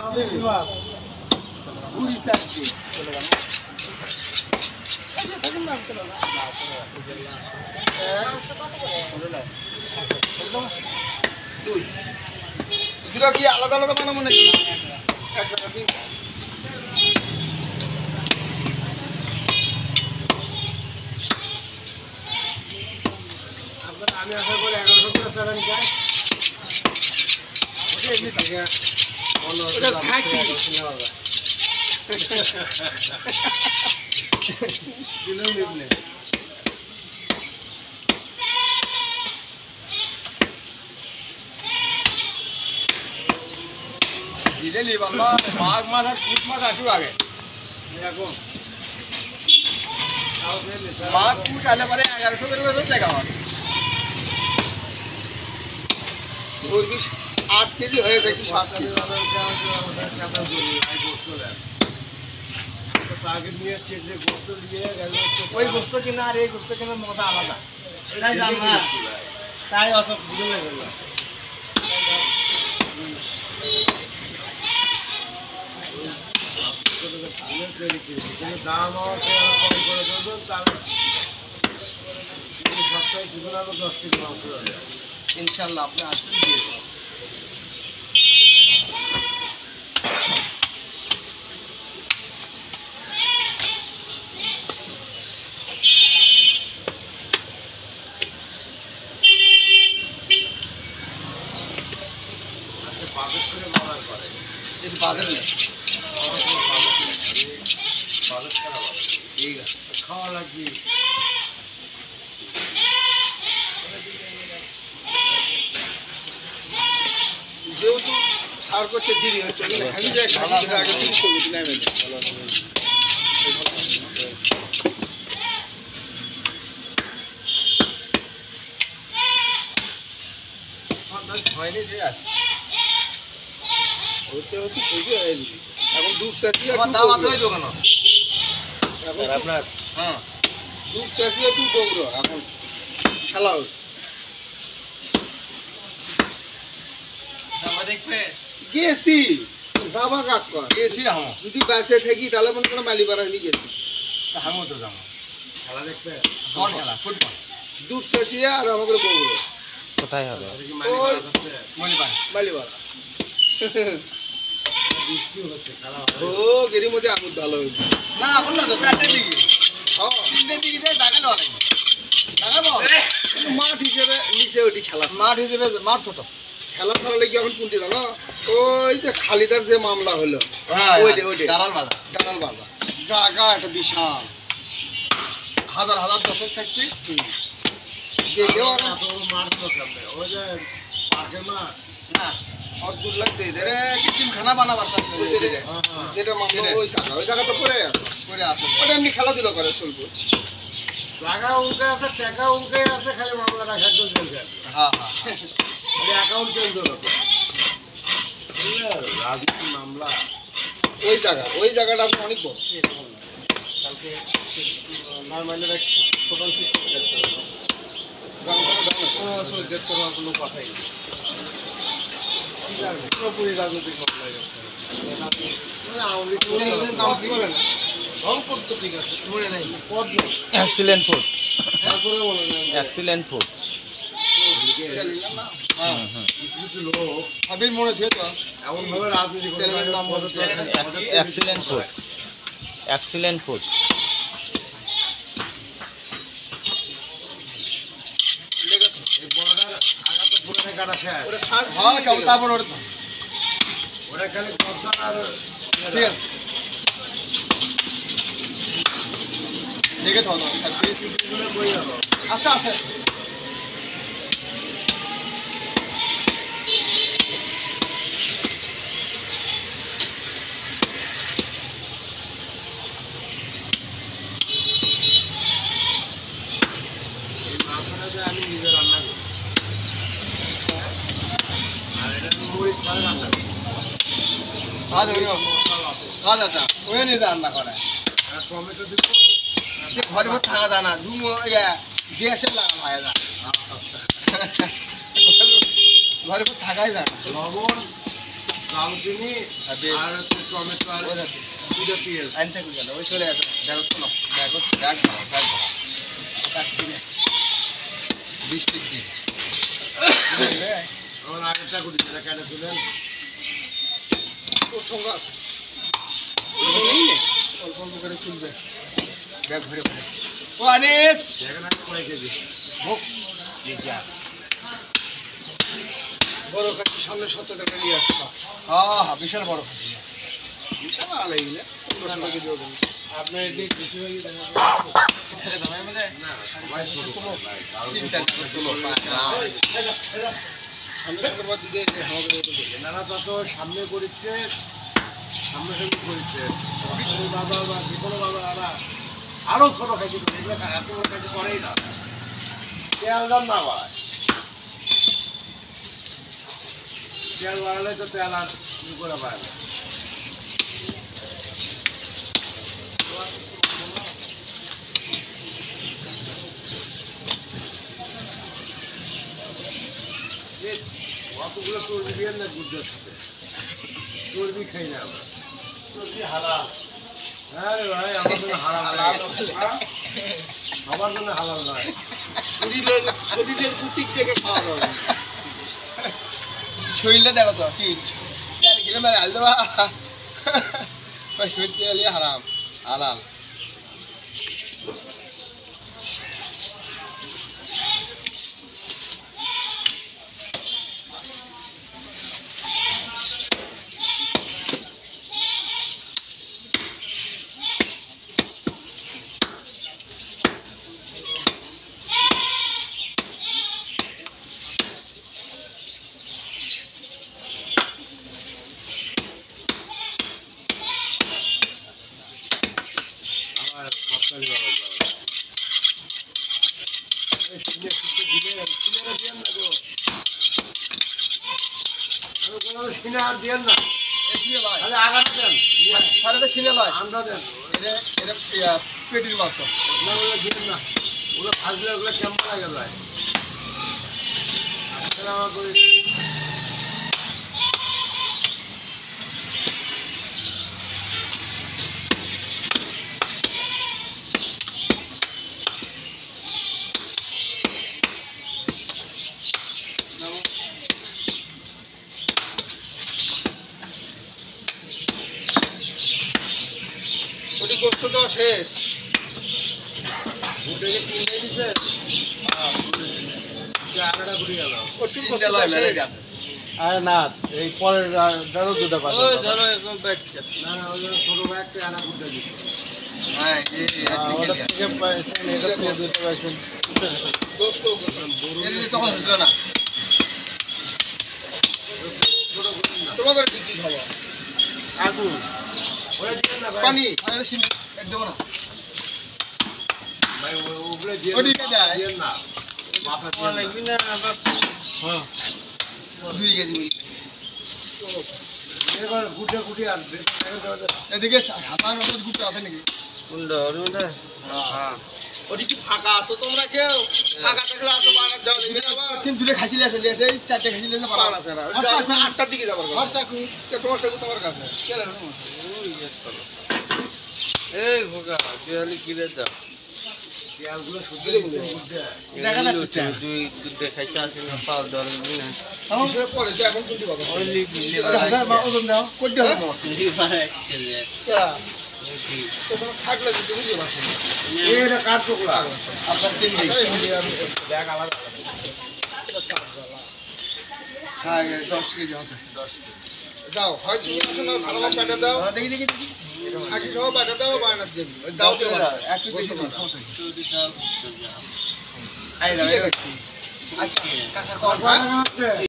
দুটো কি আলাদা আলাদা বানাবো নাকি আমি আশা করি 1100 করে চালানি যায় দিলে বাবা মাঘ মাস আর পুষ মাস আসুক আগে এখন মাঘ পুষ আলে পরে 1100 করে টাকা হবে 8 কেজি হয়ে যায় কি 7 কেজি আগে নিয়ে আসছে যে গোস্ত নিয়ে ওই গোস্ত কিনা আর এই গোস্ত কেনার মজা আলাদা এটাই জানা তাই অত বুঝে গেল দাম কম করে দেবেন তাহলে সপ্তাহে দুজন আরো 10 কেজি মাংস হবে ইনশাল্লাহ আপনি আসবেন দিয়ে দেবেন খাওয়া লাগবে যেহেতু সার করতে দেরি হচ্ছে আগে হয়নি যে আছে হতে হতে সোজা হয়ে যাবে এখন দুধ চাষিয়া দাম আছে ওই দোকানে এখন আপনার হ্যাঁ দুধ চাষিয়া টু ডগরো এখন খেলা হচ্ছে জামা দেখবে গেছি জামা কাকা গেছি হ্যাঁ যদি বাসে থাকি তাহলে মনে করে মালিপাড়া নিয়ে গেছি হামো তো জামা খেলা দেখবে কোন খেলা ফুটবল দুধ চাষিয়া আর আমাদের ডগরো কোথায় হবে মালিপাড়া ও গেরি মধ্যে আগুন ভালো হয়েছে না এখন না তো 4টার দিকে 3টার দিকে যাই দাগানো লাগে দাগাবো মাঠ হিসেবে নিচে ওটি খেলা মাঠ হিসেবে মাঠ ছোট খেলা খেলা লাগি এখন কোনটি জানো ওই যে খালিদার যে মামলা হলো ওই দালাল বাজার জায়গা একটা বিশাল হাজার হাজার দশক থাকতে দেখেও না তো মাঠ তো কেমনে ওই যে পার্কের মাঠ না অর্জুন লাগতে রে কিম খানা বানাবার যেটা মামলা ওই জায়গা তো পড়ে আছে ওটা এমনি খেলাধুলা করে চলবো জায়গা উনকে আছে টাকা উনকে আছে খালি মামলাটা খেলতে চলছে হ্যাঁ অ্যাকাউন্ট চেঞ্জ হলো রাজনীতি মামলা ওই জায়গাটা অনেক বড় কালকে নরমালের এক টোটাল গেট করার কোনো কথাই নেই পুরোপুরি রাজনৈতিক মামলা excellent food excellent food Sabir মনে ছিল তো এমন ভাবে রাজনীতি এক্সিলেন্ট ফুড এক্সিলেন্ট ফুড ঠিক আছে আচ্ছা আচ্ছা আমি নিজে রান্না করি আর এটা মরিচ ছাড়া রান্না করি আচ্ছা ওই নিজে রান্না করে টমেটো দিব ঘরে মধ্যে থাকা যায় না গ্যাসের লাগানো হয় না ঘরে মধ্যে থাকাই যায় না লবণ দারুচিনি আর হচ্ছে টমেটো আর দুটো পেঁয়াজ আনতে গেল ওই চলে আসো দেখো শোনো দেখো দেখ বৃষ্টি দিন আমার আগেরটা করি যেটা কেটে তুলেন অল্প অল্প করে তুলবে ব্যাগ ভরে ভরে ও আনিস দেখেন আমি কয় কেজি হোক বড় কাছে সামনে 70 টাকা নিয়ে আসতো হ্যাঁ বিশাল বড় কাছে বিশাল আলাই না 15 টাকা দিয়ে দেবেন আপনার এটি বেশি হয়ে গেছে না সবাই ছোট তিনটা তুলো সামনে সামনে বাদ দিয়ে নানা তো সামনে করিচ্ছে সামনে সামনে করিচ্ছে বাবা বা যে কোনো বাবা আরো ছোট খাইতে করে এগুলো এত কাছে করেই না তেল দাম না বাড়ায় তেল বাড়ালে তো তেল আর করে বাড়াবে অতগুলো চর্বি দিয়ে না গুড়ের সাথে চর্বি খাই না আমরা চর্বি হালাল হ্যাঁ রে ভাই আমার জন্য হালাল আমার জন্য হালাল নয় শরীরের কুতিক থেকে খাওয়া যাবে শরীরে দেখো তো কি গেলে মানে হাল দেবা শরীর তেলে হারাম হালাল পেটির মাছ ওগুলো ভাজলে ওগুলো কেমন লাগে যায় ওটি গোস্ত দেওয়া শেষ আরে না এই পরের ধরো দুটো পাতা ধরো একদম ব্যাগ না না ওই ছোট ব্যাগটা আনা করতে দিচ্ছি হ্যাঁ ওটা থেকে পাইছেন এটা থেকে দিতে পাইছেন দোস্ত এর তখন হলো না তোমাদের কি খাওয়া আগুন ওরে দিন না ভাই পানি আরে সিন একদম না ভাই ওগুলো দিয়ে ওদিকে দেন না মাথা দিয়ে লাগবে না হ্যাঁ 2 কেজি মিল এবার গুটে গুটে আর এদিকে হাতার উপর গুটে আছে নাকি কোনটা ওর মধ্যে হ্যাঁ ওদি কি ফাঁকা আছো তোমরা কেউ ফাঁকা থাকলে আসো বাগান যাও দেখবে না তিন দুটো খাসিলে আছে এই চারটে খাসিলে না পালা আছে না 8টার দিকে যাবার কথা আচ্ছা তোমার সাথে তোমার কাছে কেন এই ভোগা দেয়ালি কিরে দাও দেয়ালগুলো শুকিয়ে গেছে দেখা যাচ্ছে দুই দেখাইছে আছে না পাল ধরে না কিসে পড়ে তো এখন কোনটি বাবা ওই লিভার হাজার মা ওজন দাও কোটি হবে লিভার চলে কা তো তোমার থাকলে যদি বুঝে বাসে এইটা কাট টুকরা আপনার তিন ব্যাগ আলাদা হ্যাঁ 10 কেজি আছে 10 দাও হয়তো শোনো ভালো পাটা দাও দেখি দেখি দেখি আশি সহ পাটা দাও বানার জন্য দাও দাও একটু বেশি দাও আচ্ছা কাকা